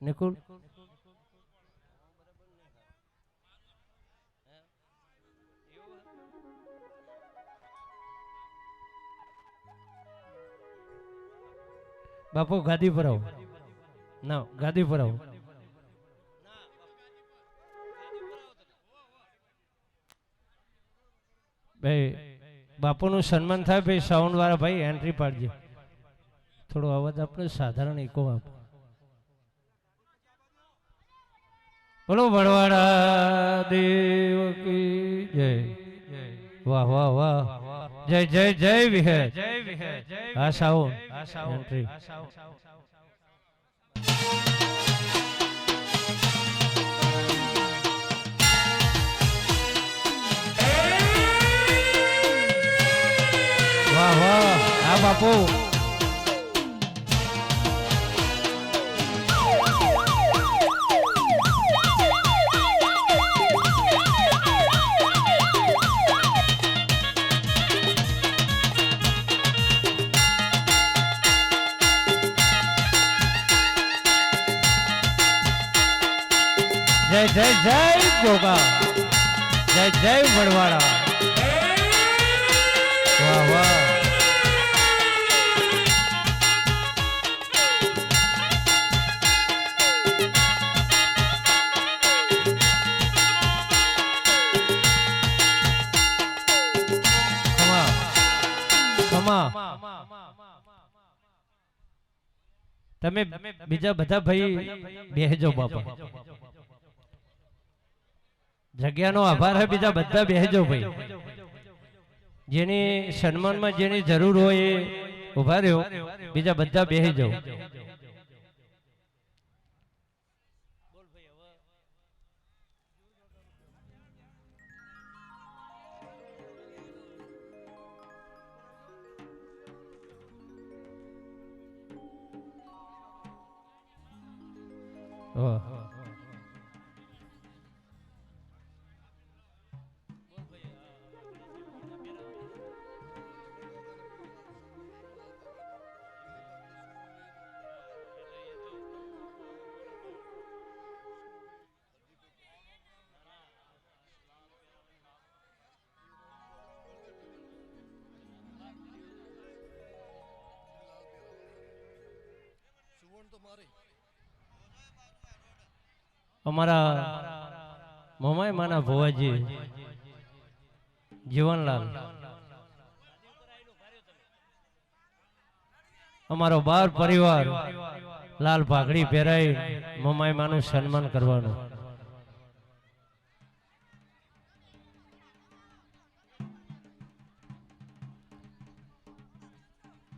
નિકુલ બાપુ ગાદી પર આવો ના ગાદી પર આવો ભાઈ બાપુનું સન્માન થાય ભાઈ સાઉન્ડ વાળા ભાઈ એન્ટ્રી પાડજો થોડો અવાજ આપણે સાધારણ ઇકો આપ બોલો વડવાડા દેવ કી જય વાહ વાહ વાહ જય જય જય વિહે હા સાઉન્ડ એન્ટ્રી વાહ વાહ હા બાપુ જય જય જય ગોગા જય જય વડવાડા વાહ વાહ તમે બીજા બધા ભાઈ બેહજો બાપા જગ્યાનો આભાર હે બીજા બધા બેહજો ભાઈ જેની સન્માનમાં જેની જરૂર હોય એ ઉભા રહ્યો બીજા બધા બેહજો અમારા મમાઈ માના ભુવાજી જીવનલાલ અમારો બાર પરિવાર લાલ પાઘડી પહેરાઈ મમાઈ માનું સન્માન કરવાનું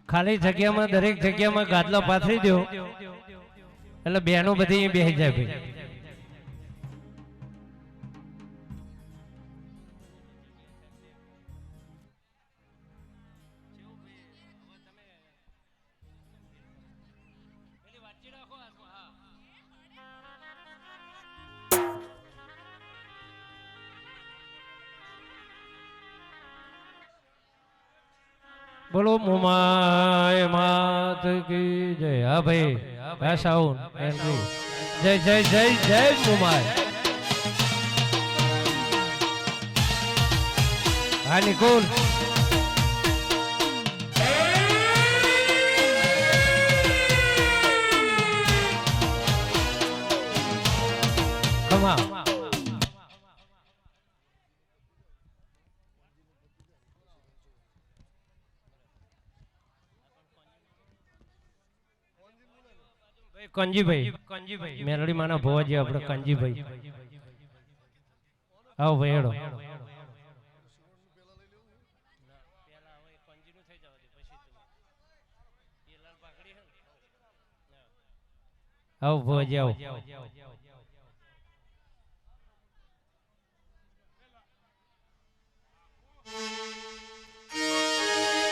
ખાલી જગ્યામાં દરેક જગ્યામાં ગાદલા પાથરી દો એટલે બહેનો બધી બેસી જાય ભાઈ બોલો મુમાય માત કી જય હા ભાઈ હા સાઉન્ડ એન્ટ્રી જય જય જય જય મુમાય હા નિકુલ ખમા કંજીભાઈ મેલડી માના ભુવાજી આપણે કંજીભાઈ આવો ભાઈ હેડો આવો ભુવાજી આવો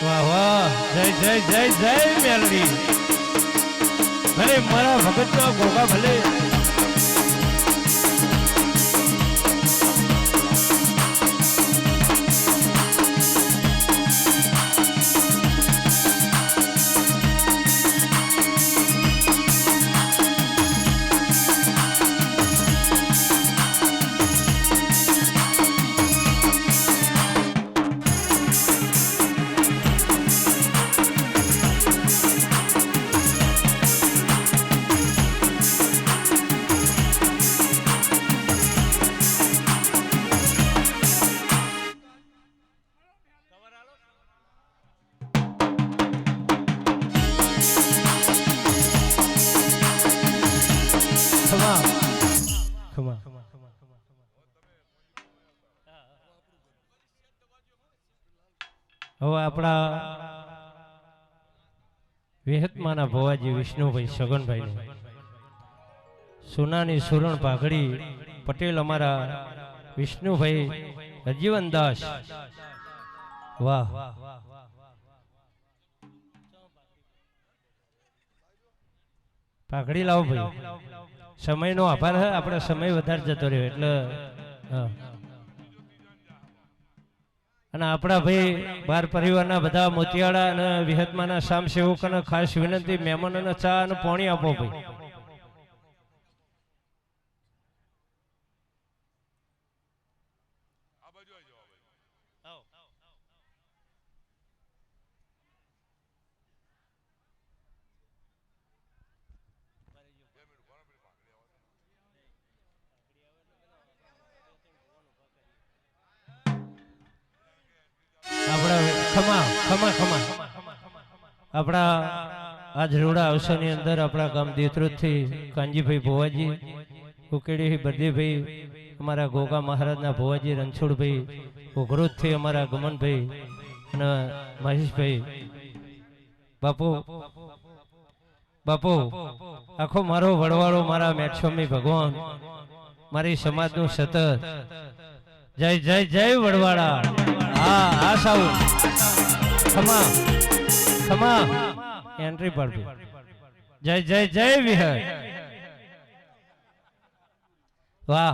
વાહ વાહ જય જય જય જય મેલડી ભલે મારા ભગત ગોગા ભલે હવે આપણા વિહતમાના ભવાજી વિષ્ણુભાઈ સગનભાઈ સોનાની સુરણ પાઘડી પટેલ અમારા વિષ્ણુભાઈ હજીવનદાસ વાહ પાઘડી લાવો ભાઈ સમયનો આભાર હે આપણે સમય વધારે જતો રહ્યો એટલે અને આપણા ભાઈ બાર પરિવારના બધા મોતિયાળા અને વિહતમાના સામ સેવકોને ખાસ વિનંતી મહેમાનોને ચા અને પાણી આપો ભાઈ આપણા આજ રોડા અવસરની અંદર આપણા ગામ દેત્રોદથી કાનજીભાઈ ભુવાજી ઉકેડી બરદીભાઈ અમારા ગોગા મહારાજના ભુવાજી રણછોડભાઈ ઉઘરોદથી અમારા ગમનભાઈ અને મહેશભાઈ બાપુ બાપુ આખો મારો વડવાળો મારા મેઠસ્વામી ભગવાન મારી સમાજનું સતત જય જય જય વડવાળા હા હા સાઉ ખમા ખમા એન્ટ્રી પાડવી જય જય જય વિહર વાહ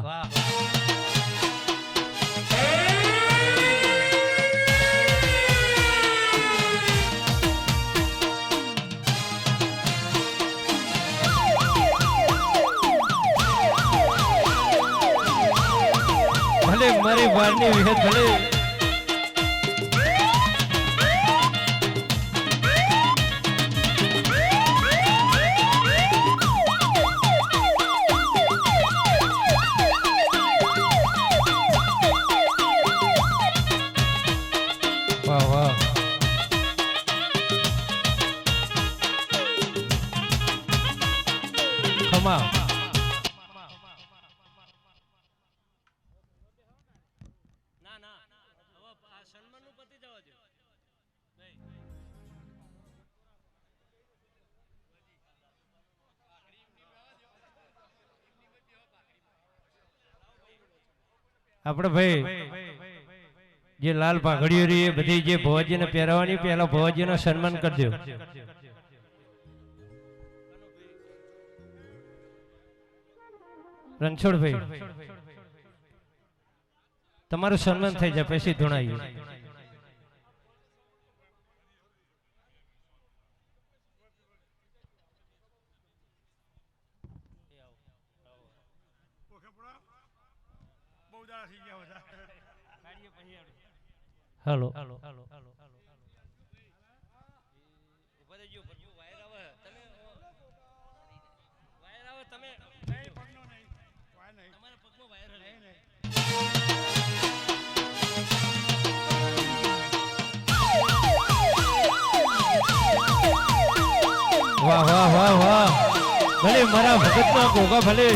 ભલે મારી વારની વિહત ભલે આપણે ભાઈ જે લાલ પાઘડીઓ રહી એ બધી જે ભુવાજીને પહેરવાની પહેલા ભુવાજીનો સન્માન કરજો રણછોડભાઈ તમારું સન્માન થઈ જાય પછી ધૂણાઈએ हेलो वाह वाह वाह वाह भले मारा भगत ना गोगा भले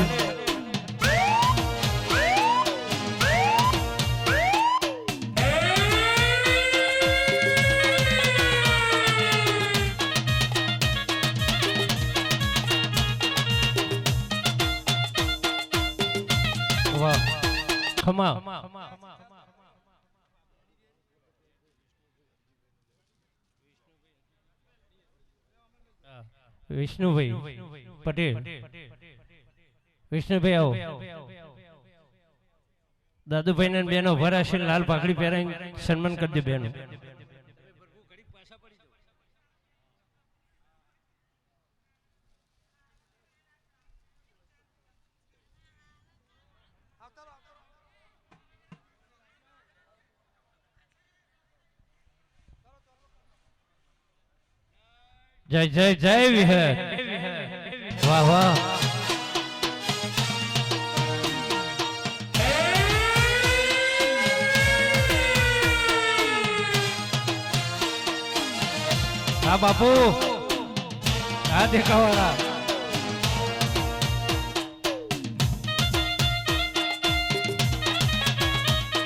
खमा विष्णु भाई पटेल विष्णु भाई आओ दादू भाई ने बहनों भरा से लाल पाकड़ी पहरा सम्मान कर दे बहनों जय जय जय विहर वाह वाह हाँ बापू हाँ देखा वाला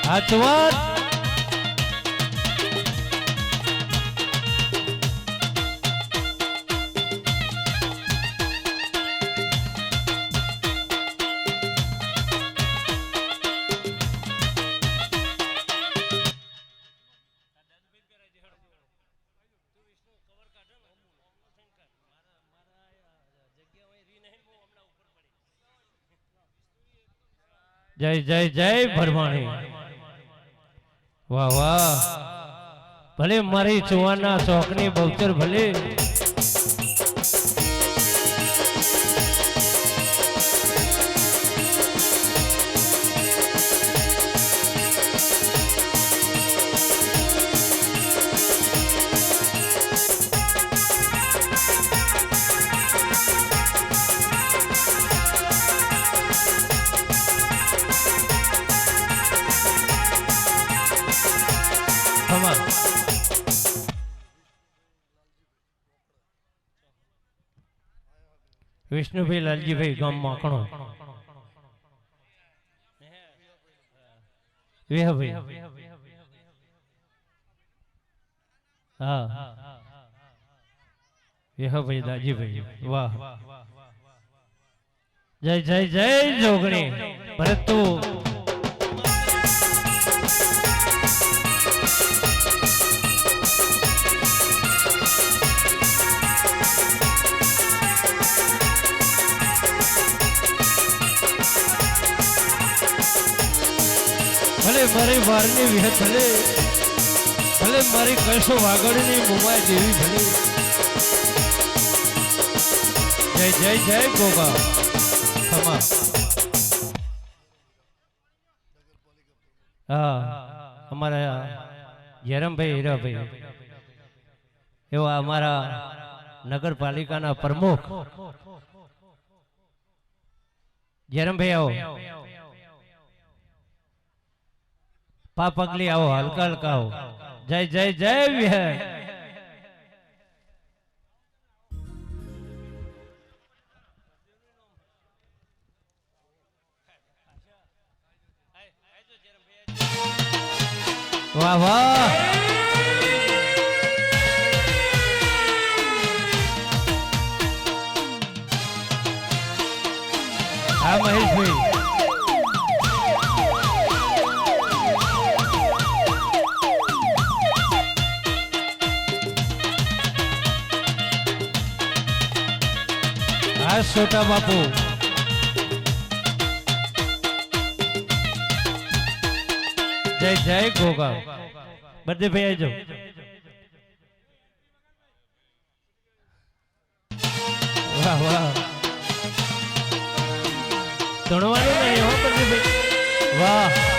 हाथ જય જય જય ભરવાણી વાહ વાહ ભલે મારી ચુવાના શોખની બહુચર ભલે વિષ્ણુભાઈ લાલજીભાઈ ગામ માખણો વેહભાઈ હા વેહભાઈ દાજીભાઈ વાહ જય જય જય જોગણી ભરત તું ભલે મારી વારની વિહત ભલે ભલે મારી કશો વાગડની મુમાય દેવી ભલે જય જય જય ગોગા ખમા હા અમારા જયરામભાઈ હીરાભાઈ એવા અમારા નગરપાલિકાના પ્રમુખ જયરામભાઈ આવો પગલી આવો હલકા હલકા આવો જય જય જય વિહર વાહ વાહ હા મહેશભાઈ छोटा बापू जय जय गोगा बर्थडे भैया जो वाह वाह तोड़वाने नहीं हो बर्थडे भैया वाह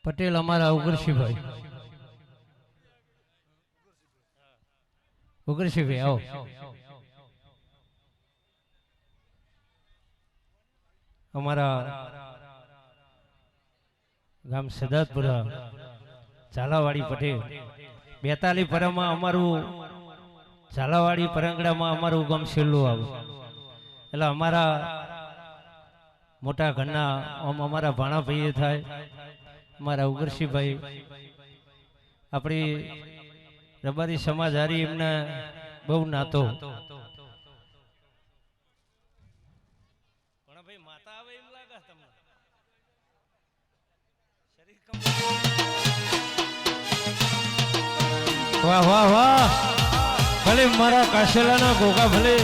पटेल हमारा उग्रशी भाई आओ हमारा गाम सदातपुरा झालावाड़ी पटेल 42 परमा अमरु झालावाड़ी परंगड़ा में अमरु गाम छेल्लू आवे એટલે અમારા મોટા ઘરના અમારા ભાણા ભાઈએ થાય મારા ઉગરશીભાઈ આપણી રબારી સમાજ હારી એમના બહુ નાતો વાહ વાહ વાહ ભલે મારા કાશેલાના ગોગા ભલે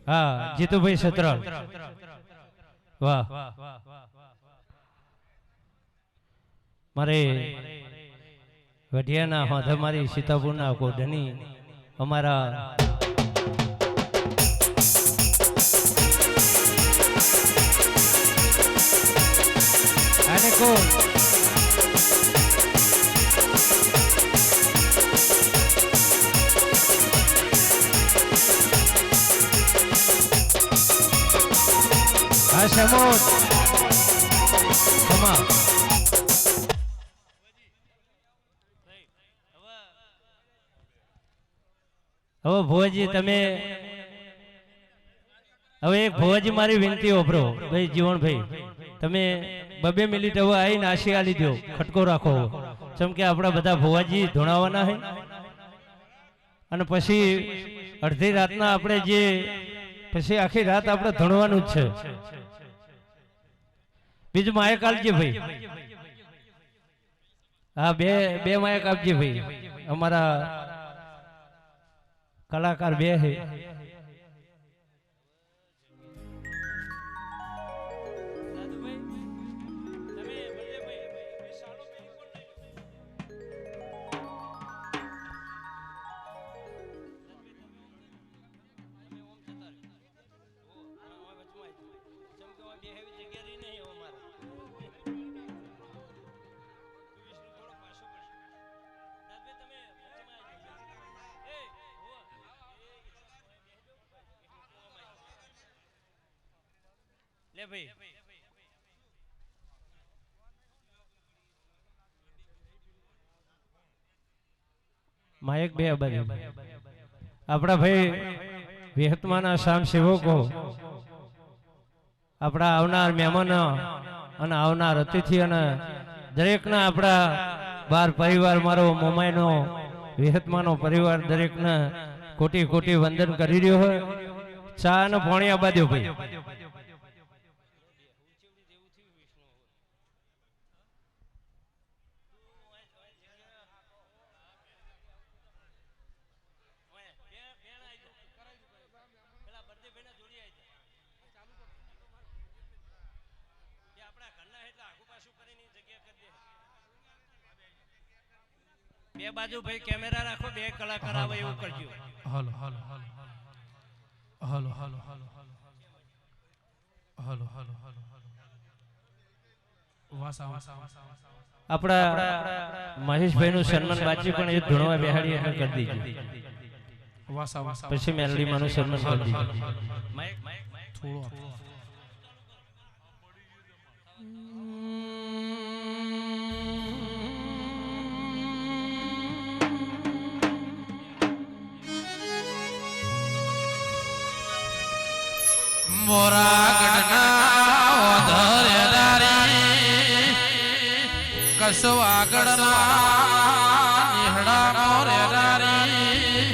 हाँ जीतू भाई सतराल वाह मारे वडियाना होद हमारी सीतापुर ना को धनी हमारा નિકુલ હા સમોદ ખમા હવે ભુવાજી તમે હવે એક ભુવાજી મારી વિનંતી ઓભરો ભાઈ જીવણભાઈ તમે 2 મિનિટ હવે આવીને આશી આલી દો ખટકો રાખો જેમ કે આપણા બધા ભુવાજી ધોણાવાના હે અને પછી અડધી રાતના આપણે જે પછી આખી રાત આપણે ધણવાનું જ છે બીજું માયક આપજે ભાઈ હા બે માયક આપજે ભાઈ અમારા કલાકાર બે હે લે ભાઈ માયક બે અબારી આપણા ભાઈ વિહતમાના શામ સેવકો આપણા આવનાર મહેમાનો અને આવનાર અતિથિ અને દરેકના આપણા બાર પરિવાર મારો મોમાઈનો વિહતમાનો પરિવાર દરેકને કોટી કોટી વંદન કરી રહ્યો હોય ચા અને પાણી આબાદ્યો ભાઈ બે બાજુ ભાઈ કેમેરા રાખો બે કલાકાર આવે એવું કરજો હાલો હાલો હાલો હાલો હાલો હાલો હાલો હાલો હાલો આપણા મહેશભાઈ નું સન્માન બાજી પણ એ ધૂણવા બેહાડી એટલે કરી દીધું પછી મેલડી માનું સન્માન કરી દીધું થોડું મોરા ગઢના ઓધરે દારી કસવા ગઢના નિહડા મોરે દારી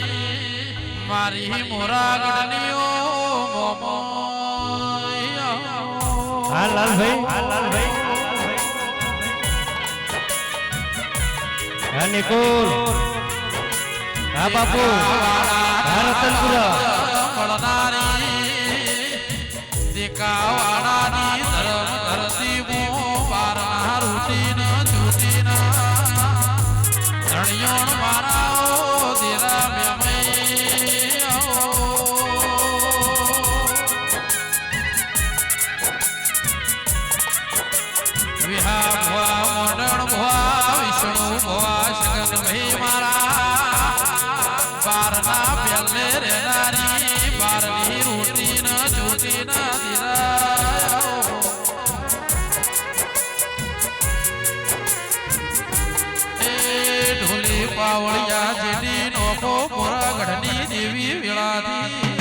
મારી મોરા ગઢની ઓ મોમો હા લાલભાઈ હા નિકુલ હા બાપુ હા રતનપુરા મળનારી દેખાવાડાની ધર્મ ધરતી મો બારના રૂટીના જૂટીના ધણિયોણ મારાઓ દેરા મેમય વિહા ભવા મોડણ ભવા વિષ્ણુ ભવા સગન ભાઈ મારા બારના પેલે રેનારી બારની રૂટીના જૂટીના પાવળિયા જેડી નોકો મોરા ગઢની દેવી વેળાથી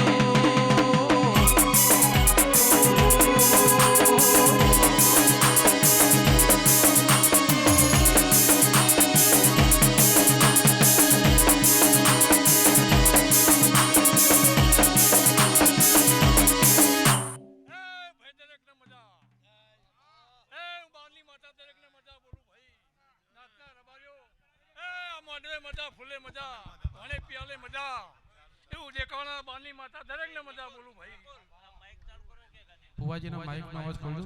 ફૂલે મજા અને પિયાલે મજા એવું દેખાવાના બાની માતા દરેક ને મજા બોલું ભાઈ ફુવાજીના માઈક નો અવાજ ખોલજો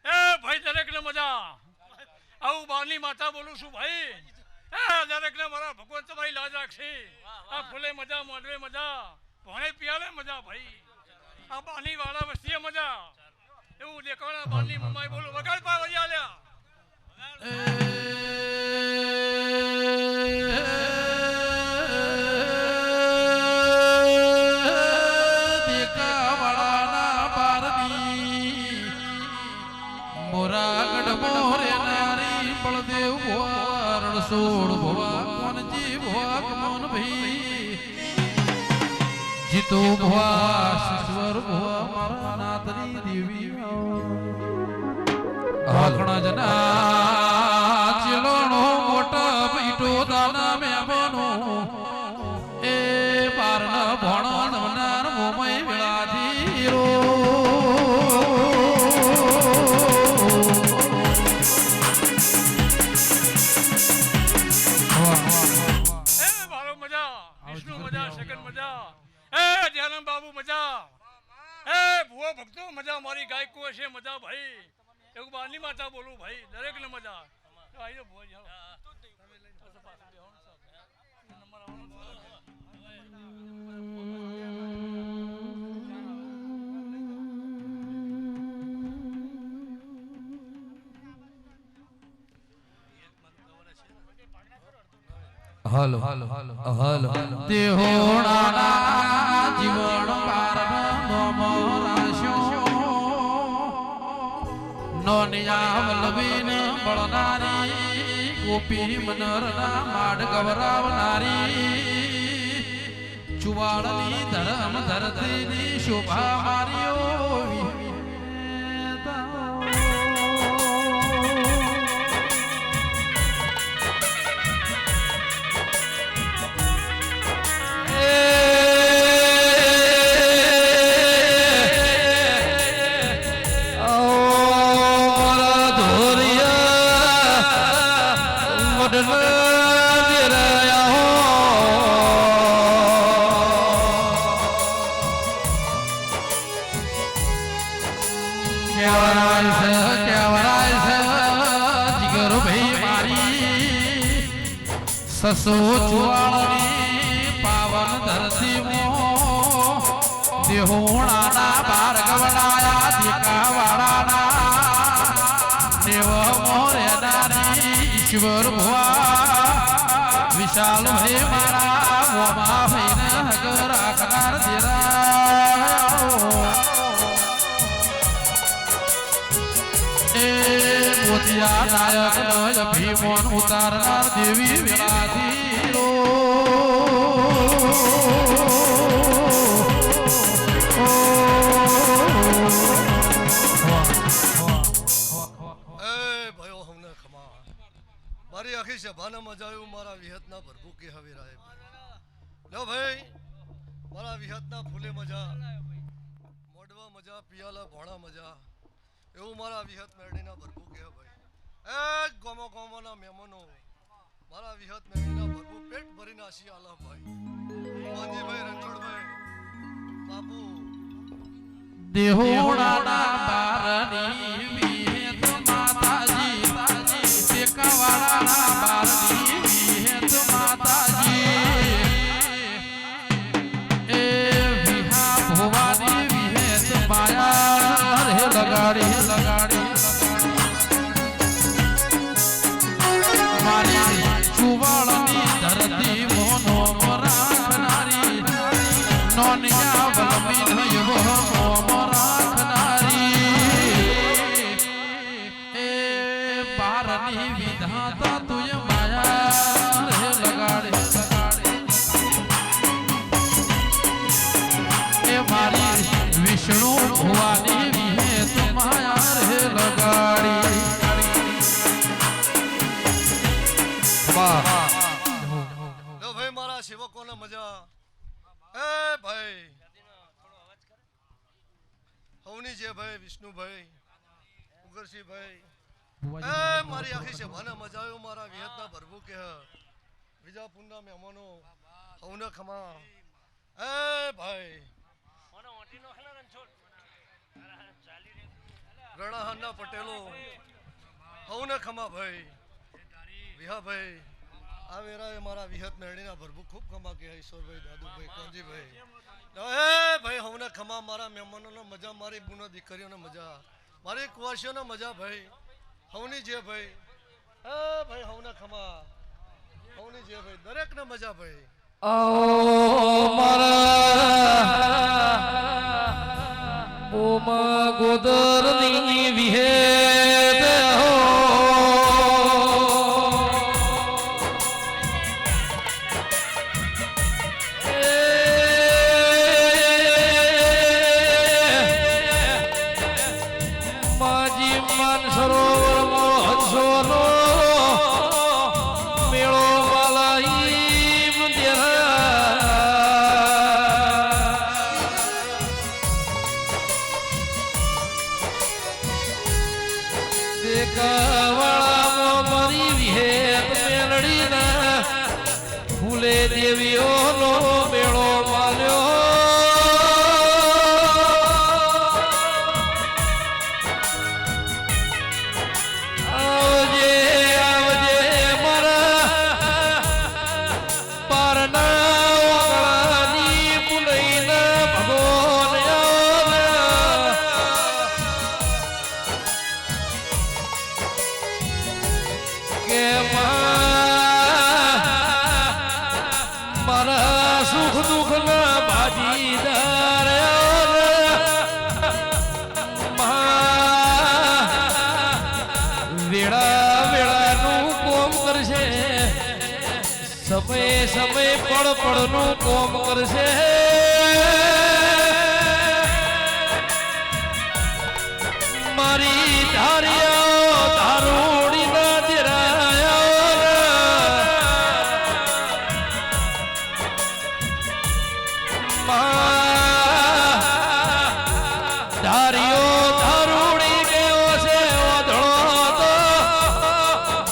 એ ભાઈ દરેક ને મજા આવું બાની માતા બોલું છું ભાઈ દરેક ને મારા ભગવંત ભાઈ લાજ રાખશે આ ફૂલે મજા મોઢવે મજા ભણે પિયાલે મજા ભાઈ આ બાની વાળા વસ્તીએ મજા એવું દેખાણા બાની મમ્માઈ બોલો વગાડ પા વજી આલ્યા સોળ ભવા કોનજી ભવા કમોન ભાઈ જીતો ભવા ઈશ્વર ભવા મારા નાતની દેવી આખણા જના ચેલોણો મોટા પીટો દાના મેમનો એ બારના ભણ નવનાર મોમય વેળાથી રો બાબુ મજા એ ભુવા ભક્તો મજા મારી ગાયકો હશે મજા ભાઈ એવું બાની માતા બોલું ભાઈ દરેક ને મજા આઈ જો ભુવા હાલો હાલો હાલો દેહોણાના જીવન પારનો મોરાશો નોનિયા વલ્લભીન બળનારી ગોપી મનરના માડ ગવરાવનારી ચુવાળની ધરમ ધરતીની શોભા માર્યો સસો ચુવાળની પાવન ધરતી મો દેહોણાના ભાર્ગવનાયા દીકાવાળાના દેવ મોરેનારી ઈશ્વર ભુવા વિશાલ ભાઈ મારા મોમા ભાઈને હગ રાખનાર દેરા મોતિયા નાયક નય ભીમોન ઉતારનાર દેવી વેળાથી રો ભયો હમને ખમા મારી આખી સભાના મજા આવ્યું મારા વિહતના ભરભૂકે હવે રાય લો ભાઈ મારા વિહતના ફૂલે મજા મોડવા મજા પિયાલા ભોણા મજા એવું મારા વિહત મેરડીના ભરભૂ કે ભાઈ એ ગોમો ગોમોના મહેમાનો મારા વિહત મેરડીના ભરભૂ પેટ ભરીને આશી આલા ભાઈ માનજીભાઈ રણછોડભાઈ બાપુ દેહોણાના બારની વિહેત માતાજી ટેકાવાળાના બારની વિહેત માતાજી એ વિહા ભવાની વિહેત માયા રે લગાડી મારી ચુવાળની ધરતી મોનો રાખનારી નોનિયા વલમી થયો મોમ રાખનારી એ બારની વિધાતા તુય માયા રે લગાડે એ મારી વિષ્ણુ ભુવાની વિહેત માયા રે લગાડી લો ભાઈ મારા સેવકોને મજા એ ભાઈ હવની જે ભાઈ વિષ્ણુભાઈ ઉગરસિંહભાઈ એ મારી આખી સભાને મજા આવ્યો મારા વિહતના ભરભૂ કે વિજાપુરના મહેમાનો હવને ખમા એ ભાઈ રણાહાના પટેલો હવને ખમા ભાઈ વિહાભાઈ આ વેરાએ મારા વિહત મેળીના ભરભૂ ખૂબ ખમા કે ઈશ્વરભાઈ દાદુભાઈ કોંજીભાઈ એ ભાઈ હવને ખમા મારા મહેમાનોને મજા મારી બુનો દીકરીઓને મજા મારી કુવાસીઓને મજા ભાઈ હવની જે ભાઈ એ ભાઈ હવને ખમા હવની જે ભાઈ દરેકને મજા ભાઈ ઓમા ગોદરની વિહેદ હો માજી માન સરોવરમાં હંસોનો મેળો વાલાઈ દેખાવાળામાં મારી વિહેત મેલડીના ફૂલે દેવીઓનો મેળો માલ્યો આવજે આવજે મારા પારના વાળાની પુલઈના ભગવાન કે મારા સુખ દુઃખ ના ભાગીદાર વેળા વેળાનું કોમ કરશે સમય સમય પળ પળનું કોમ કરશે મારી ધારિયા ધારોડી ના દેરાયા ધારિયો ધારોડી ગયો છે ઓધળો તો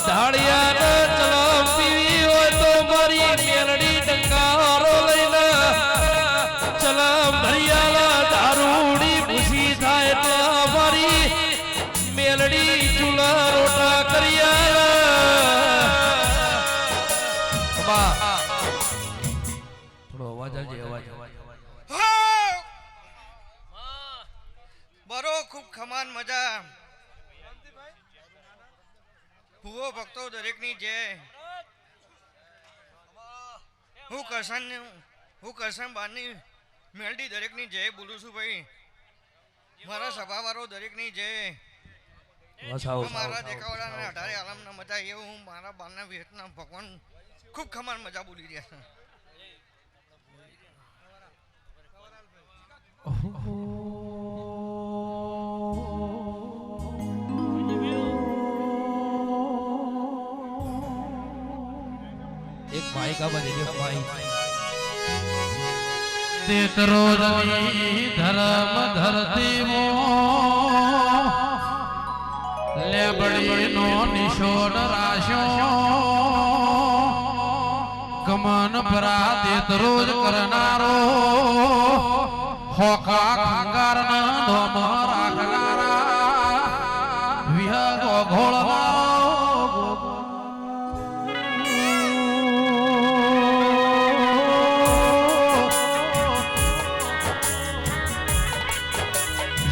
ધાડિયાને ચલમ પીવી હોય તો મારી મેલડી ડંકારો લઈને ચલમ ભરિયાલા ધારોડી ખુશી થાય તો મારી મેલડી ચૂલા રોટા કરી થોડો અવાજ આવજે અવાજ બરો ખૂબ ખમાન મજા ભૂવો ભક્તો દરેકની જય હું કરશન બારની મેલડી દરેકની જય બોલું છું ભાઈ મારા સભાવાળો દરેકની જય મારા દેખાવાળાને 18 આલમના મજા એવું હું મારા બારના વિહતના ભગવાન ખૂબ ખમાન મજા બોલી રહ્યા છે એક ભાઈ કા બજે ભાઈ તેતરો રવિ ધર્મ ધરતી મો લેબડી નો નિશોડ રાશ્યો ગમન ભરા તેતરો જ કરનારો હોકા ખંગાર ના ધોમ રાખનારા વિહગો ઘોળનારો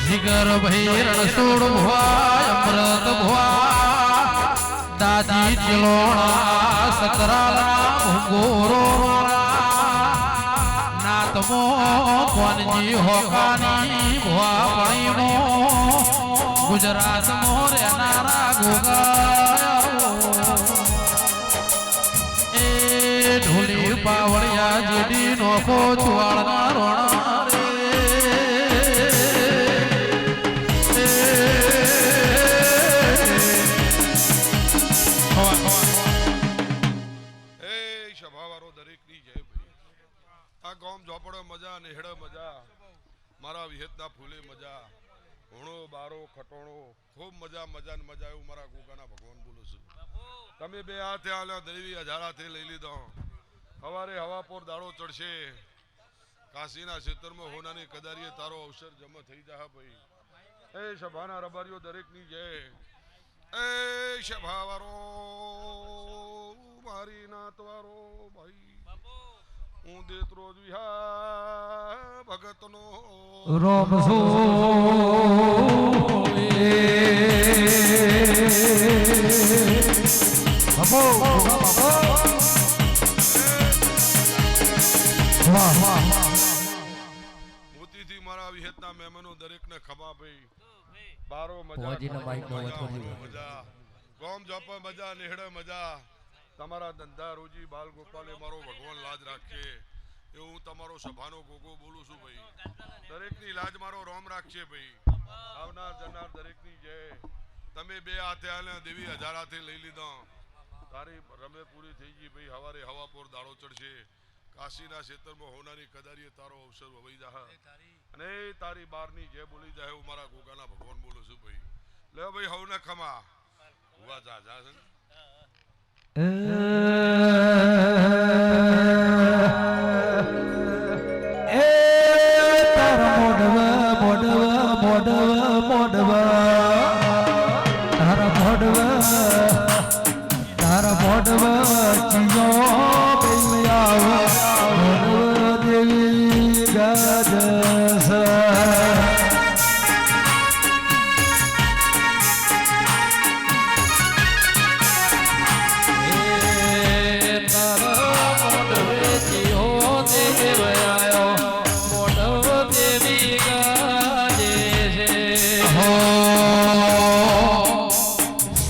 જીગર ભાઈ રણછોડ ભુવા અમૃત ભુવા દાદી ચિલોણા સતરાલા ભૂગોરો નાતમો કોનજી હોકાની ભુવા પણીમો ગુજરાત મો રેનારા ગોગાયો એ ઢોલી પાવળિયા જેડી નોખો છુવાળના રોણા રે ગામ ઝોપડો મજા નેહડે મજા મારા વિહેતના ફૂલે મજા હુણો બારો ખટોણો ખૂબ મજા મજા ને મજા એવું મારા ગોગાના ભગવાન બોલું છું તમે બે હાથે આલ્યા દેવી હજારાથી લઈ લીધો હવારે હવાપોર દાડો ચડશે કાશીના ક્ષેત્રમાં હોનાની કદારીએ તારો અવસર જમા થઈ જા ભાઈ એ સભાના રબારીઓ દરેકની જય એ સભાવારો મારી નાતવારો ભાઈ હું દેતરો જ વિહા ભગતનો રોમ મોતીથી મારા વિહેતના મહેમાનો દરેકને ખમા ભાઈ બારો ભુવાજીના માઈકનો મજા વચોડી મજા, મજા ગોમ જોપ મજા નેહડે મજા તમારા ધંધા રોજી બાલ ગોપાલે મારો ભગવાન લાજ રાખે એવું હું તમારો સભાનો ગોગો બોલું છું ભાઈ દરેકની લાજ મારો રોમ રાખશે ભાઈ આવનાર જનાર દરેકની જય તમે બે હાથે આલે દેવી હજાર હાથે લઈ લીધો તારી રમે પૂરી થઈ ગઈ ભાઈ હવારે હવા પોર દાડો ચડશે કાશીના ક્ષેત્રમાં હોનારી કદારીએ તારો અવસર વવાઈ જા અને તારી બારની જય બોલી જાય હું મારા ગોગાના ભગવાન બોલું છું ભાઈ લે ભાઈ હવને ખમા હુવા જા જા છે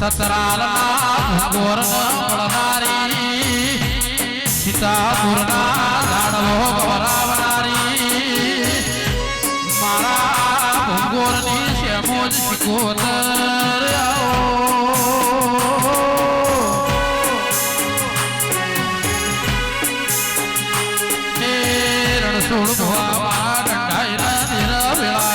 સતરાલના ગોરના મળનારી સીતાપુરના ઝાડવો ગવરાવનારી મારા ભંગોરની શેમોજ શિકોતર રણછોડ ભવા કંડાઈના ધીરા વેળા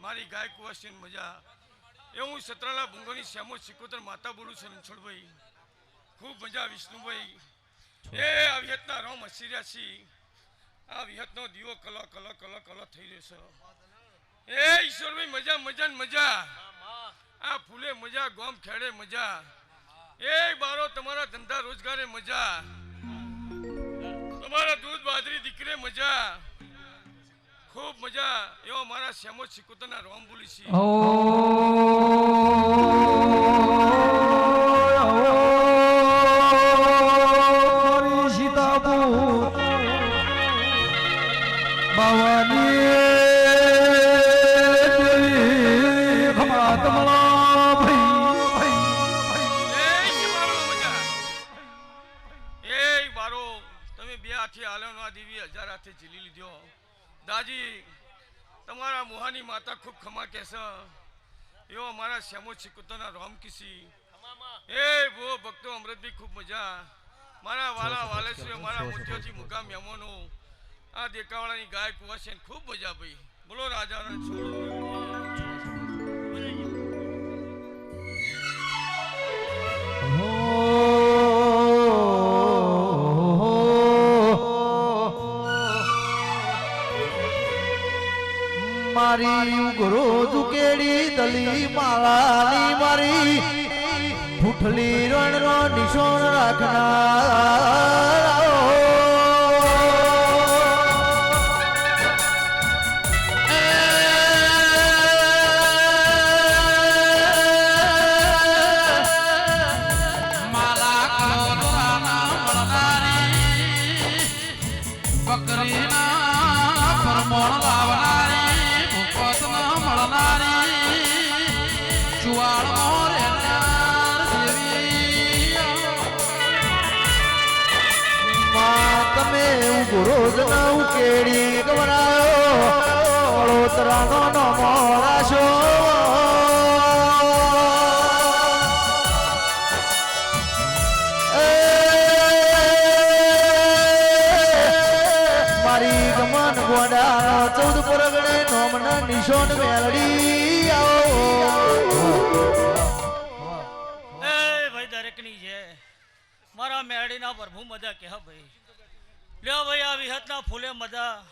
મારી ગાય કુવાસીન મજા એ હું સતરાલા ભૂંગોની શ્યામો સિકોતર માતા બોલું છું રણછોડભાઈ ખૂબ મજા વિષ્ણુભાઈ એ આ વિહતના રોમ હસી રહ્યા છી આ વિહતનો દીવો કલો કલો કલો કલો થઈ રહ્યો છે એ ઈશ્વરભાઈ મજા મજા ને મજા આ ફૂલે મજા ગોમ ખેડે મજા એ બારો તમારા ધંધા રોજગારે મજા તમારા દૂધ બાજરી દીકરે મજા ખૂબ મજા એવો મારા શ્યામો સિકોતરના રોમ બોલી છે સીતાપુર ભવાની દેવી ખમાતમલા એ બારો તમે બે હાથે આલ્યો આ દેવી હજાર હાથે ઝીલી લીધો દાજી તમારા મોહાની માતા ખૂબ ખમા કહેશે એવો અમારા શ્યામો સિકોતરના રોમ કિસી એ ભો ભક્તો અમૃતભી ખૂબ મજા મારા વાલા વાલેશ્વર મારા મોતિયોથી મુકામ યમોનો આ દેકાવાળાની ગાય કુવાસેન ખૂબ મજા ભાઈ બોલો રાજા મારી ગુરુ ઝુકેડી દલી માળાની મારી ફૂટલી રણનો નિશોન રાખનાર માલા કલોરાના મળનારી બકરીના પરમોણ લાવનારી તમે રોજ નવ કેડી ગવરાયો વડોદરાનો નમો રાશો મારી ગમન ગોડાનો 14 પરગણે નોમના નિશોન મેલડી આવો મેળીના પ્રભુ મજા કે ભાઈ લ્યો ભાઈ આ વિહતના ફૂલે મજા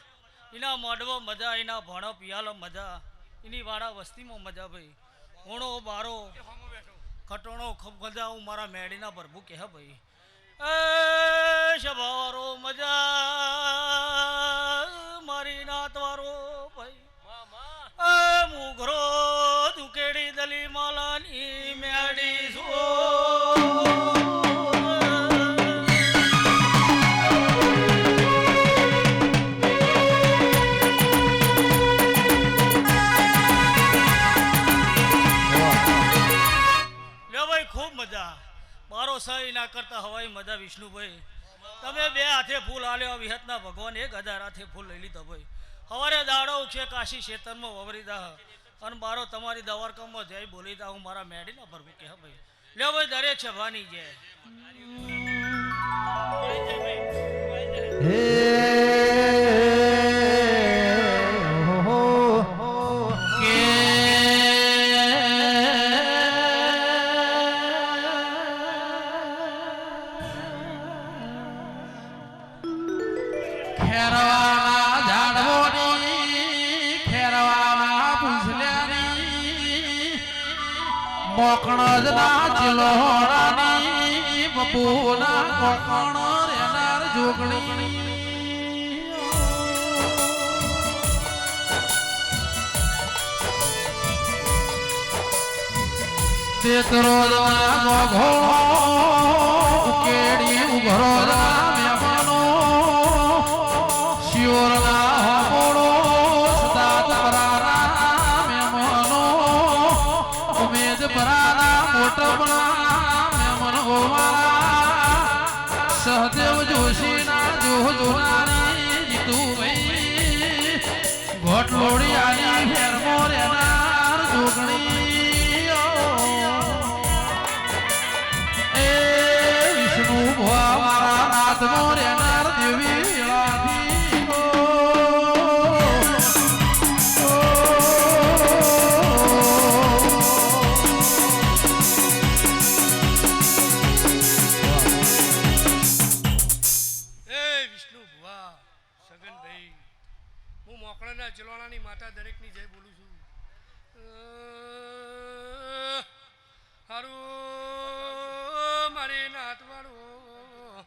એના મોઢવો મજા એના ભણો પિયાલો મજા એની વાળા વસ્તીમાં મજા ભાઈ હોણો બારો ખટોણો ખૂબ મજા હું મારા મેળીના પ્રભુ કે ભાઈ એ શભારો મજા મારી નાતવારો ભાઈ એ મુઘરો દુકેડી દલી માલાની મેળી જો મારો સહી ના કરતા હવાઈ મજા વિષ્ણુભાઈ તમે બે હાથે ફૂલ આલ્યો વિહતના ભગવાન 1000 હાથે ફૂલ લઈ લીધો ભાઈ હવારે દાડો છે કાશી ક્ષેત્રમાં વવરી દા અને મારો તમારી દવારકામાં જય બોલી દા હું મારા મેડીના પ્રભુ કે ભાઈ લ્યો ભાઈ દરેક સભાની જય મોકણજના ચિલોડાની બપુના કોકણ રેનાર જોગણી તેતરોદના ગોઘોળો ઉકેડી ઉઘરોદના મહેમાનો શિયોરના હોપોળો સદાત પરાના મહેમાનો ઉમેદ પરાના મોટપણા મહેમાન હોવાના સહદેવ જોશીના જોનાની જીતુભાઈ ઘોટલોડિયાની ફેરમો રેનાર જોગણી મારા નાથનો રેનાર દેવી વિષ્ણુ ભુવા સગનભાઈ હું મોકળાના ચલોણાની માતા દરેકની જય બોલું છું હારું મારી નાતવાળું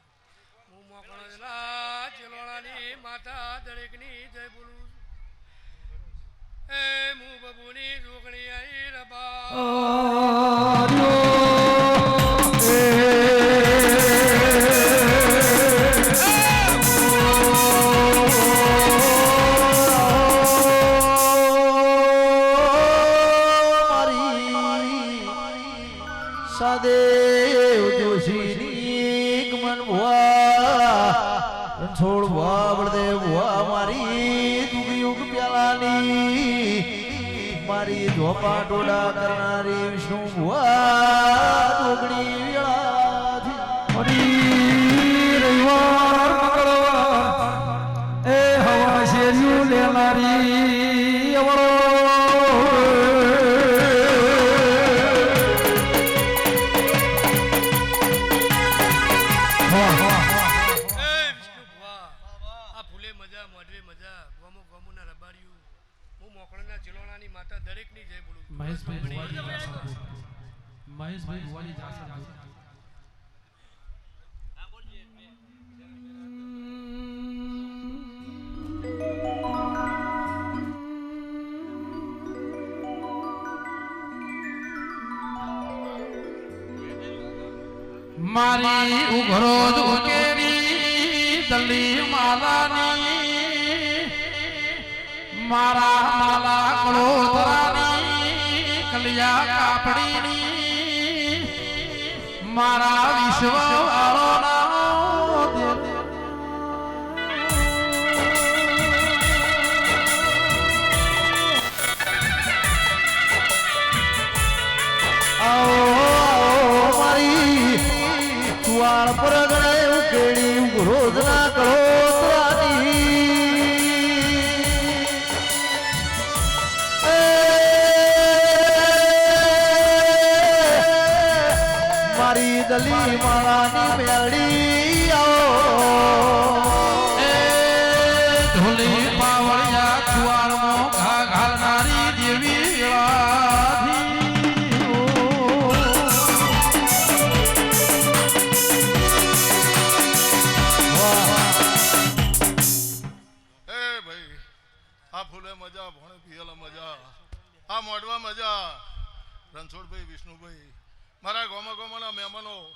હું મોકળાના ચલોણાની માતા દરેકની જય બોલું છું એ હું બબુની જોગણી આઈ રબા સદેવ જોશીની ગમન ભુવા રણછોડ ભુવા બળદેવ ભુવા મારી દુગી યુગ પ્યાલાની મારી ધોપા ટોડા કરનારી વિષ્ણુ ભુવા દોગણી વેળાથી રવિવાર મંગળવાર એ હવા શેર્યું લેનારી અવળો મહેશભાઈ ભુવાજી જાસર મારી ઉઘરો ઉકેડી દલી માલાની મારા માલા કળોતરાની કલિયા કાપડીની મારા વિશ્વ વાળ પર ગણે ઉકેડી રોજના કળોતરાની મારી દલી માળાની મેળી મોડવા મજા રણછોડભાઈ વિષ્ણુભાઈ મારા ગોમાના મહેમાનો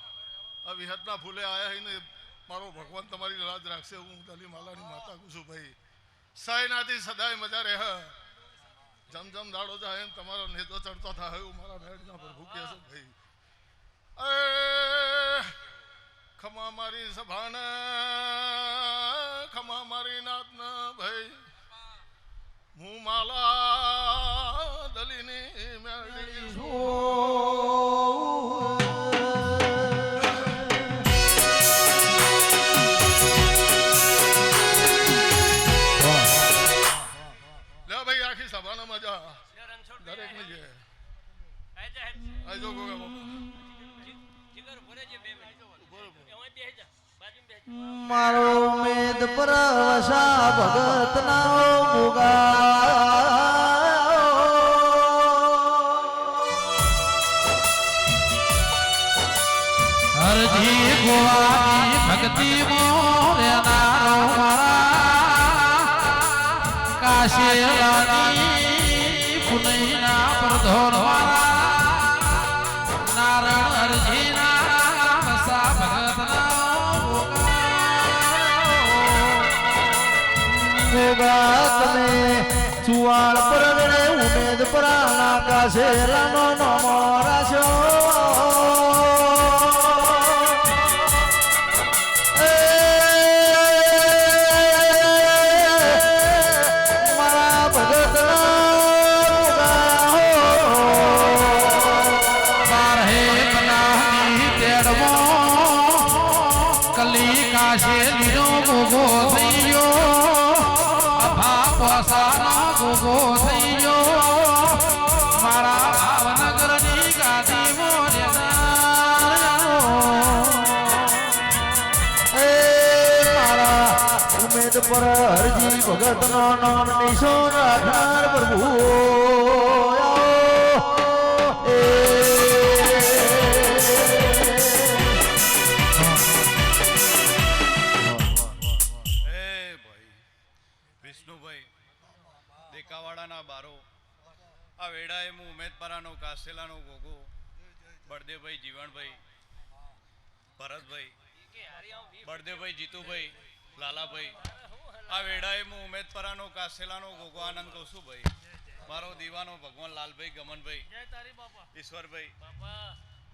આ વિહતના ફૂલે આયા હઈને મારો ભગવાન તમારી રાજ રાખશે હું દલી માલાની માતા કુસુભાઈ સાયનાથી સદાય મજા રહે જમ જમ દાડો જાય એમ તમારો નેતો ચડતો થાય એવું મારા મેળના પ્રભુ કહે છે ભાઈ ખમા મારી સભાના ખમા મારી નાતના ભાઈ હું માલા દલીની મેળી લે ભાઈ આખી સભાનો મજા દરેક ની છે આજો ગોગા બાપા મારો મેદ પરવશા ભગત ના મુગા હરજી ગોવાની ભક્તિ મોરે નારો મારા કાશેલાની પુનૈના પ્રધોર મારા નારણ હરજી ના વસા ભગત મુગા તમે ચુવાળ પરગડે ઉમેદ પરાના કાશેલાનો નમો રાશો કાશેલીનો ગોગો થઈ ગયો અભા પોસાનો ગોગો થઈ ગયો મારા ભાવનગરની ગાદી મોરે મારા ઉમેદ પર હરજી ભગત નો નામ નિશો રાઠાર પ્રભુ દેકાવાડાના બારો આ વેડાએ હું ઉમેદપરાનો કાસેલાનો ગોગો બળદેવભાઈ જીવણભાઈ ભરતભાઈ બળદેવભાઈ જીતુભાઈ લાલાભાઈ આ વેડાએ હું ઉમેદપરાનો કાસેલાનો ગોગો આનંદ કહું છું ભાઈ મારો દીવાનો ભગવાન લાલભાઈ ગમનભાઈ ઈશ્વરભાઈ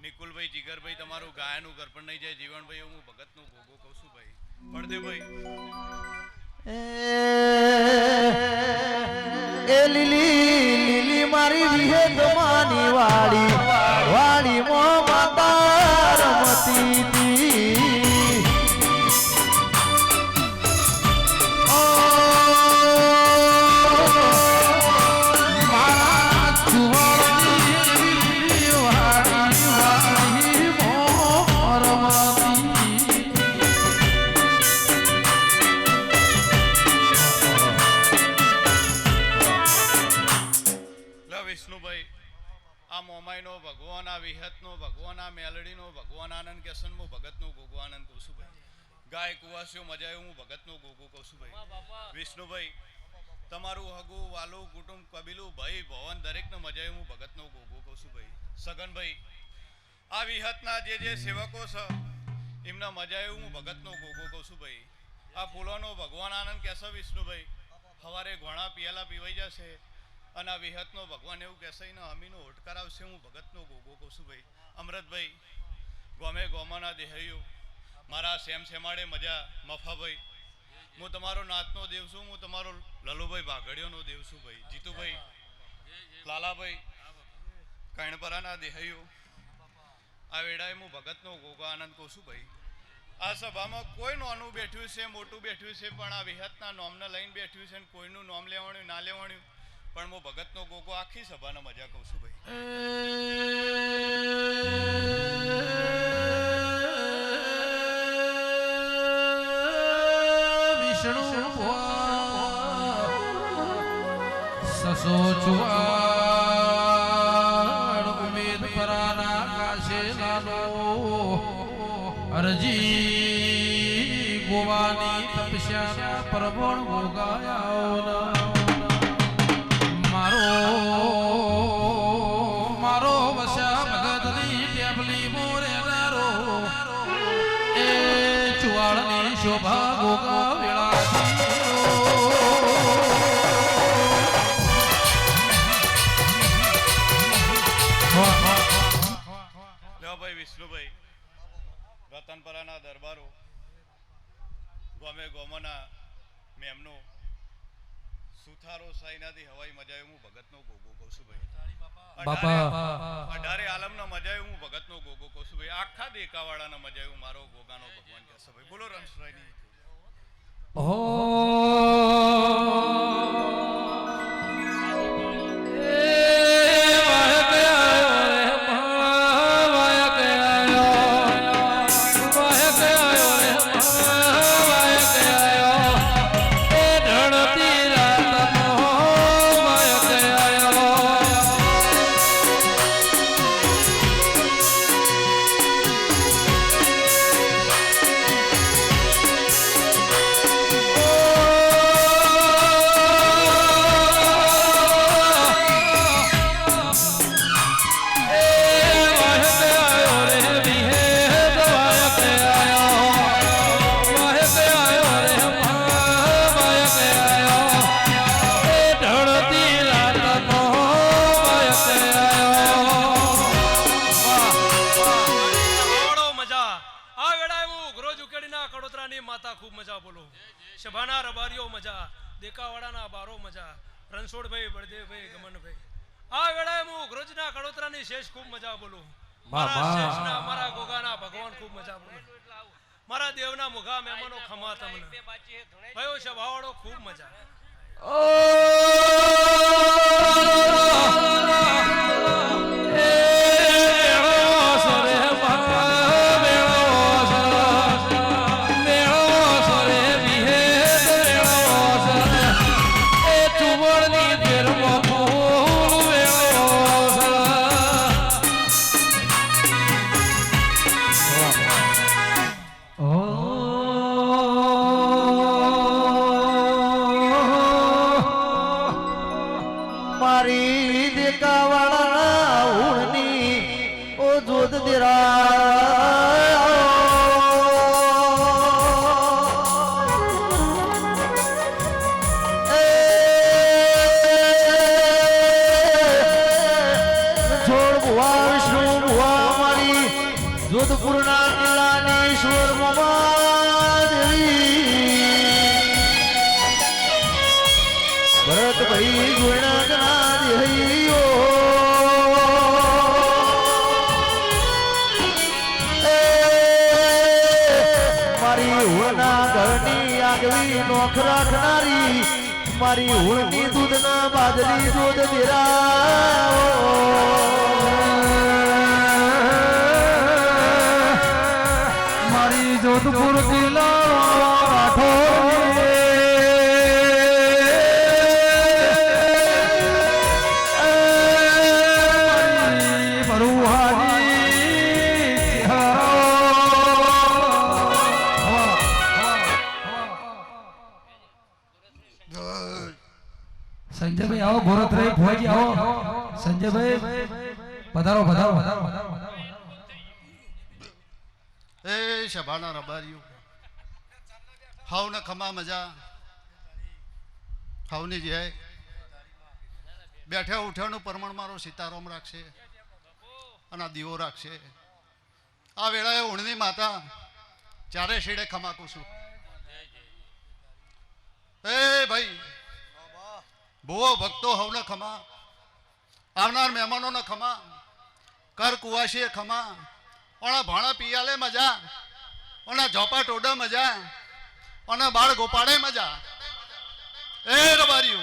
નિકુલભાઈ જીગરભાઈ તમારું ગાયનું ગરપણ નહીં જાય જીવણભાઈ હું ભગતનો ગોગો કહું છું ભાઈ બળદેવભાઈ એ લીલી લીલી મારી વિહે ગમાની વાડી વાડી મો માતા રમતી તી મારા ચુવાળની વાડી વાડી મોરમતી વિષ્ણુભાઈ આ મોમાઈનો ભગવાન આ વિહતનો ભગવાન આ મેલડીનો ભગવાન આનંદ કેસન હું ભગતનો ગોગો આનંદ કહું છું ભાઈ ગાય કુવાસીઓ મજા આવ્યું હું ભગતનો ગોગો કહું છું ભાઈ વિષ્ણુભાઈ તમારું હગું વાલું કુટુંબ કબીલું ભાઈ ભવન દરેકને મજા આવ્યું હું ભગતનો ગોગો કહું છું ભાઈ સગનભાઈ આ વિહતના જે સેવકો છે એમને મજા આવ્યું હું ભગતનો ગોગો કહું છું ભાઈ આ ફૂલોનો ભગવાન આનંદ કહેશે વિષ્ણુભાઈ સવારે ઘોણા પિયાલા પીવાઈ જશે અને આ વિહતનો ભગવાન એવું કહેશે ને અમીનો હોટકાર આવશે હું ભગતનો ગોગો કહું છું ભાઈ અમૃતભાઈ ગોમે ગોમાના દેહૈયો મારા સેમ સેમાડે મજા મફાભાઈ હું તમારો નાતનો દેવ છું હું તમારો લલુભાઈ ભાગડિયોનો દેવ છું ભાઈ જીતુભાઈ લાલાભાઈ કણપરાના દેહૈયો આ વેળાએ હું ભગતનો ગોગો આનંદ કહું છું ભાઈ આ સભામાં કોઈ નાનું બેઠ્યું છે મોટું બેઠ્યું છે પણ આ વિહતના નોમને લઈને બેઠ્યું છે ને કોઈનું નામ લેવાનું ના લેવાનું પણ હું ભગતનો ગોગો આખી સભાનો મજા કહું છું ભાઈ વિષ્ણુ સસો ચુવાડ ઉમેદ પરાના કાશેલાનો અરજી ગોવાની તપસ્યા પરબણ ભોગાયા મારો શોભા ગોગા વેળાધીરો લેવાભાઈ વિષ્ણુભાઈ રતનપરાના દરબારો ગમે ગોમના મેમનો સુથારો સાઈનાથી હવાઈ મજા હું ભગતનો ગોગો કહું છું ભાઈ બાપા અઢારે આલમના મજા હું ભગતનો ગોગો કહું છું ભાઈ આખા દેકાવાળાના મજા હું મારો ગોગાનો ભગવાન કહેશે ભાઈ બોલો રણછોડરાયની સભાના રબારીઓ મજા દેકાવાડાના બારો મજા રણછોડભાઈ બળદેવભાઈ ગમનભાઈ આ વેળાએ હું ઉઘરોજના કડોતરાની શેષ ખૂબ મજા બોલું મારા શેષના મારા ગોગાના ભગવાન ખૂબ મજા બોલું મારા દેવના મુઘા મહેમાનો ખમા તમને ભયો સભાવાળો ખૂબ મજા મારી દેકાવાળા ઉણની ઓ જોત દેરા છોડ ભુવા વિષ્ણુ ભુવા મારી જોધપુરના નીલાનેશ્વર મમા દેવી ભરતભાઈ ગુણગના દેહૈયો મારી હુળના ઘરની આગવી નોખ રાખનારી મારી હુળની દૂધના બાદલી દૂધ દેરા મારી જોધપુર કિલ્લા રાઠોડ સંજયભાઈ આવો ગોરતરાય ભુવાજી આવો સંજયભાઈ પધારો પધારો એ સભાના રબારીઓ હાવને ખમા મજા હાવની જે બેઠે ઉઠ્યાનું પ્રમાણ મારો સીતારામ રાખશે અને આ દીવો રાખશે આ વેળાએ ઉણની માતા ચારે શેડે ખમાકું છું એ ભાઈ ભુવો ભક્તો હવને ખમા આવનાર મહેમાનોને ખમા કર કુવાસીએ ખમા ઓણા ભાણા પિયાલે મજા ઓના ઝોપા ટોડા મજા ઓના બાળ ગોપાળે મજા એ રબારીઓ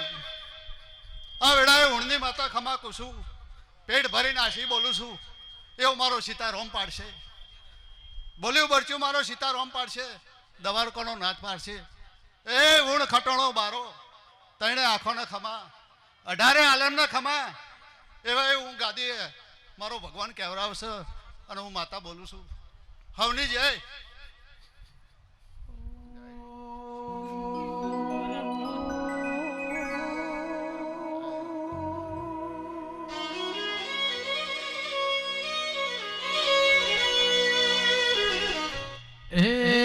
આ વેળાએ ઉણની માતા ખમા કુશું પેટ ભરીને આશી બોલું છું એવો મારો સીતારામ પાડશે બોલ્યું બરચ્યું મારો સીતારામ પાડશે દવારકોનો નાથ પાડશે એ ઉણ ખટોણો બારો તણે આંખોને ખમા અઢારે આલમના ખમા એવા હું ગાદી મારો ભગવાન કહેવરાવશે અને હું માતા બોલું છું હવની જય એ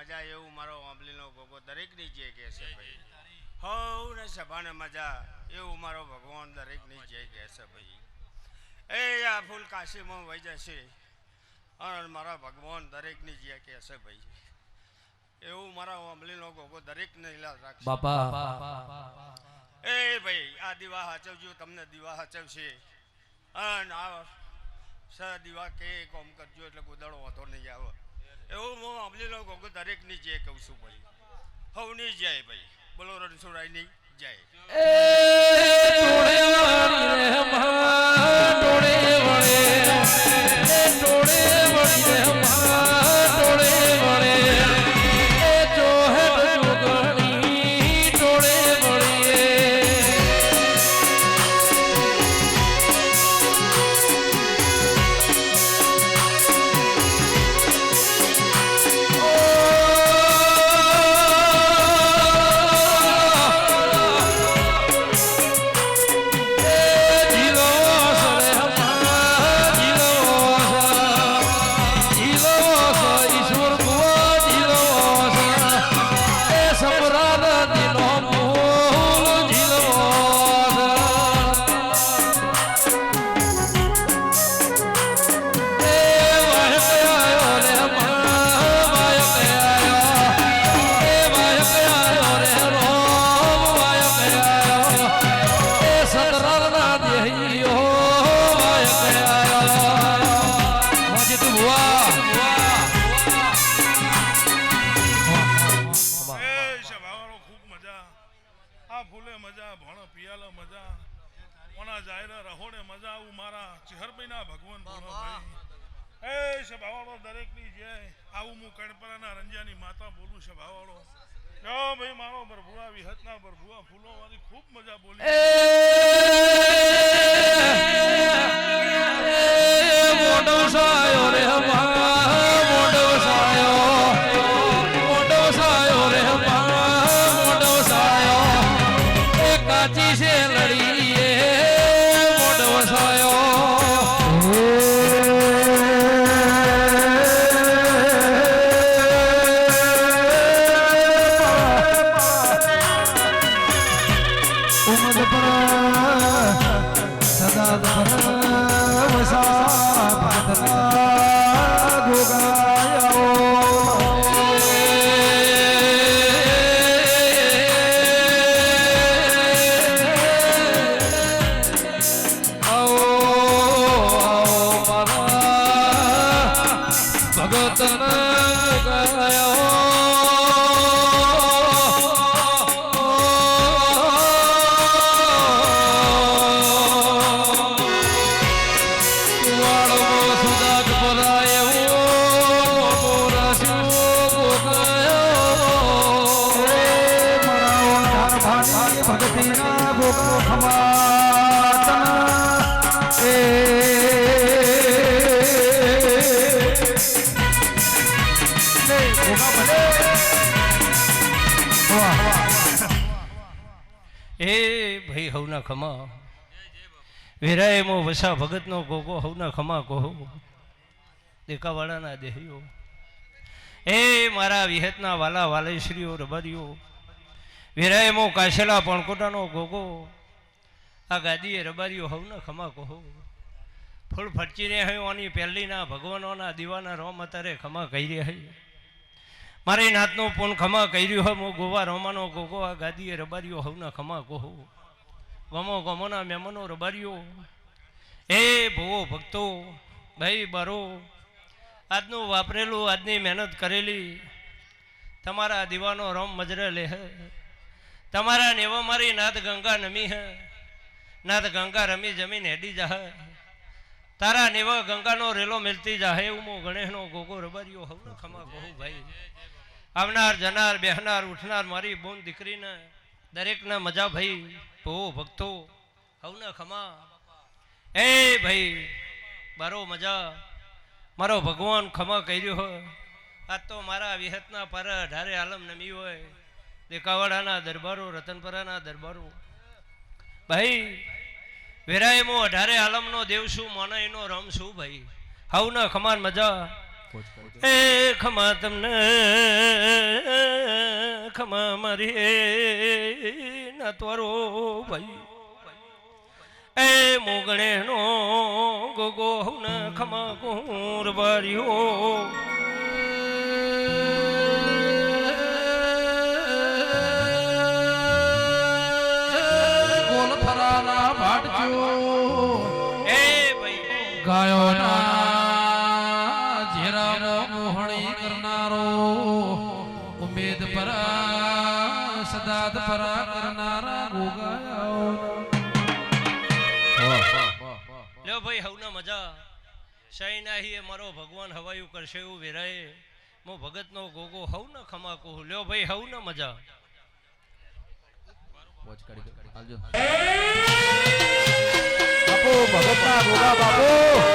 મજા એવું મારો આંબલીનો ગોગો દરેકની જે કહે છે ભાઈ. હવ ને સભાને મજા એવું મારો ભગવાન દરેકની જે કહે છે ભાઈ. એ આ ફૂલ કાશીમાં વહી જશે અને મારા ભગવાન દરેકની જે કહે છે ભાઈ. એવું મારા આંબલીનો ગોગો દરેકને ઈલાજ રાખશે બાપા. એ ભાઈ આ દીવા હાચવજો તમને દીવા હાચવશે અને આ દીવા કે કોમ કરજો એટલે ગોદાડો વાંધો નહીં આવે એવું હું આંબલીનો ગોગો દરેકની જે કહું છું ભાઈ. હવની જાય ભાઈ. બોલો રણછોડરાયની જાય. દરેકની જે આવું હું કણપરાના રંજાની માતા બોલું છે ભાવાળો. ભાઈ મારો ભરભુઆ વિહતના ભરભુઆ ફૂલો વાળી ખૂબ મજા બોલી. મોટો સાયો રે મોટો સાયો રે મોટો સાયો એ કાચી છે લડી મોટો સાયો. એ ભાઈ હવના ખમા વેરાય મો વસા ભગતનો ગોગો હવના ખમા કહો દેખાવાળાના દેહીઓ. એ મારા વિહતના વાલા વાલેશ્રીઓ રબારીઓ વેરાય મો કાશેલા પણકોટાનો ગોગો આ ગાદીએ રબારીઓ હવના ખમા કહો. ફૂલ ફટચીને હયું આની પહેલીના ભગવાનોના દીવાના રોમ અત્યારે ખમા કહી રહ્યા હૈ. મારી નાતનું પૂન ખમા કર્યું હોય હું ગોવા રોમાનો ગોગો આ ગાદીએ રબારીઓ હવના ખમા કહો. ગમો ગમોના મહેમાનો રબારીઓ એ ભૂવો ભક્તો ભાઈ બારો આજનું વાપરેલું આજની મહેનત કરેલી તમારા દીવાનો રોમ મજરે લે હે. તમારા નેવો મારી નાદ ગંગા નમી હે. નાદ ગંગા રમી જમીન હેડી જા. તારા નેવા ગંગાનો રેલો મિલતી જા. હે ઉમો ગણેશનો ગોગો રબારીઓ હવના ખમા કહું ભાઈ. આવનાર જનાર બેહનાર ઉઠનાર મારી બોન દીકરીને દરેકને મજા ભાઈ ભો ભક્તો હવના ખમા. એ ભાઈ બારો મજા મારો ભગવાન ખમા કર્યો હોય. આજ તો મારા વિહતના પર ઢારે આલમ નમી હોય. દેકાવાડાના દરબારો રતનપરાના દરબારો ભાઈ વેરાય મો અઢારે આલમનો દેવ શું માનો એનો રમ શું ભાઈ. હવના ખમાન મજા એ ખમા તમને ખમા મારી ના ત્વરો ભાઈ એ મોગણે નો ગોગો હું ખમા કુર બારીઓ ગોલફરાના ભાટજો એ ભાઈ ગાયોના ઝેરાનો મોહણી કરનારો ઉમેદ પરા સદાત પરા કરનારા ગોગાયો લ્યો ભાઈ હવના મજા શઈ નાહી મારો ભગવાન હવાયું કરશે એવું વેરાય મો ભગતનો ગોગો હવ ન ખમા કહું લ્યો ભાઈ હવ ન મજા બાપુ ભગતના ગોગા બાપુ